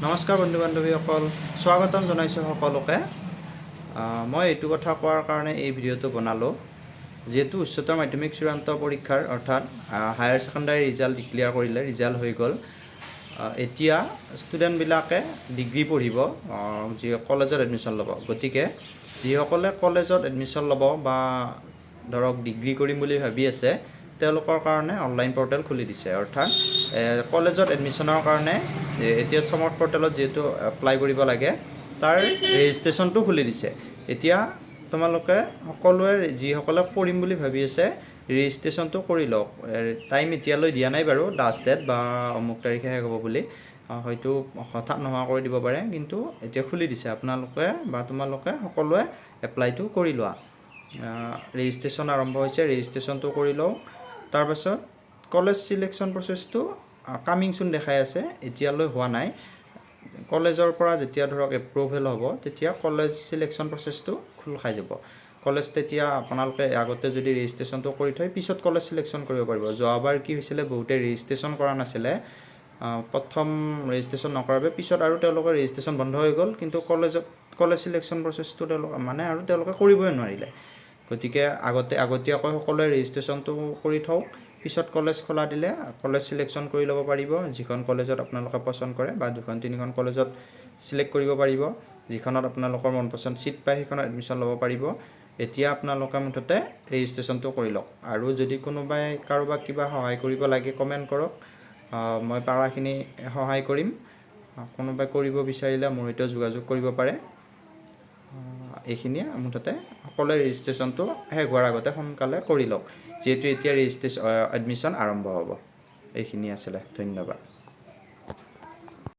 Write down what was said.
নমস্কাৰ বন্ধু বান্ধৱীসকল, স্বাগতম জনাইছোঁ সকলোকে। মই এইটো কথা কোৱাৰ কাৰণে এই ভিডিঅ'টো বনালোঁ। যিহেতু উচ্চতৰ মাধ্যমিক চূড়ান্ত পৰীক্ষাৰ অৰ্থাৎ হায়াৰ ছেকেণ্ডাৰী ৰিজাল্ট ডিক্লেয়াৰ কৰিলে, ৰিজাল্ট হৈ গ'ল। এতিয়া ষ্টুডেণ্টবিলাকে ডিগ্ৰী পঢ়িব, যি কলেজত এডমিশ্যন ল'ব। গতিকে যিসকলে কলেজত এডমিশ্যন ল'ব বা ধৰক ডিগ্ৰী কৰিম বুলি ভাবি আছে, তেওঁলোকৰ কাৰণে অনলাইন পৰ্টেল খুলি দিছে। অৰ্থাৎ কলেজত এডমিশ্যনৰ কাৰণে এতিয়া সমৰ্থ পৰ্টেলত যিহেতু এপ্লাই কৰিব লাগে, তাৰ ৰেজিষ্ট্ৰেশ্যনটো খুলি দিছে। এতিয়া তোমালোকে সকলোৱে যিসকলে কৰিম বুলি ভাবি আছে, ৰেজিষ্ট্ৰেশ্যনটো কৰি লওক। টাইম এতিয়ালৈ দিয়া নাই বাৰু, লাষ্ট ডেট বা অমুক তাৰিখে শেষ হ'ব বুলি। হয়তো হঠাৎ নোহোৱা কৰি দিব পাৰে, কিন্তু এতিয়া খুলি দিছে। আপোনালোকে বা তোমালোকে সকলোৱে এপ্লাইটো কৰি লোৱা। ৰেজিষ্ট্ৰেশ্যন আৰম্ভ হৈছে, ৰেজিষ্ট্ৰেশ্যনটো কৰি লওঁ। তাৰপাছত কলেজ ছিলেকশ্যন প্ৰচেছটো কামিং চুন দেখাই আছে, এতিয়ালৈ হোৱা নাই। কলেজৰ পৰা যেতিয়া ধৰক এপ্ৰুভেল হ'ব, তেতিয়া কলেজ ছিলেকশ্যন প্ৰচেছটো খোল খাই যাব। কলেজ তেতিয়া আপোনালোকে আগতে যদি ৰেজিষ্ট্ৰেশ্যনটো কৰি থয়, পিছত কলেজ ছিলেকশ্যন কৰিব পাৰিব। যোৱাবাৰ কি হৈছিলে, বহুতে ৰেজিষ্ট্ৰেশ্যন কৰা নাছিলে। প্ৰথম ৰেজিষ্ট্ৰেশ্যন নকৰাৰ বাবে পিছত আৰু তেওঁলোকৰ ৰেজিষ্ট্ৰেশ্যন বন্ধ হৈ গ'ল, কিন্তু কলেজ ছিলেকশ্যন প্ৰচেছটো তেওঁলোকে কৰিবই নোৱাৰিলে। গতিকে আগতীয়াকৈ সকলোৱে ৰেজিষ্ট্ৰেশ্যনটো কৰি থওক, পিছত কলেজ খোলা দিলে কলেজ ছিলেকশ্যন কৰি ল'ব পাৰিব। যিখন কলেজত আপোনালোকে পচন্দ কৰে বা 2-3খন কলেজত ছিলেক্ট কৰিব পাৰিব। যিখনত আপোনালোকৰ মন পচন্দ ছিট পায়, সেইখনত এডমিশ্যন ল'ব পাৰিব। এতিয়া আপোনালোকে মুঠতে ৰেজিষ্ট্ৰেশ্যনটো কৰি লওক। আৰু যদি কোনোবাই কাৰোবাক কিবা সহায় কৰিব লাগে, কমেণ্ট কৰক, মই পাৰাখিনি সহায় কৰিম। কোনোবাই কৰিব বিচাৰিলে মোৰ সৈতে যোগাযোগ কৰিব পাৰে। এইখিনিয়ে মুঠতে সকলোৱে ৰেজিষ্ট্ৰেশ্যনটো শেষ হোৱাৰ আগতে সোনকালে কৰি লওক, যিহেতু এতিয়া এডমিশ্যন আৰম্ভ হ'ব। এইখিনি আছিলে, ধন্যবাদ।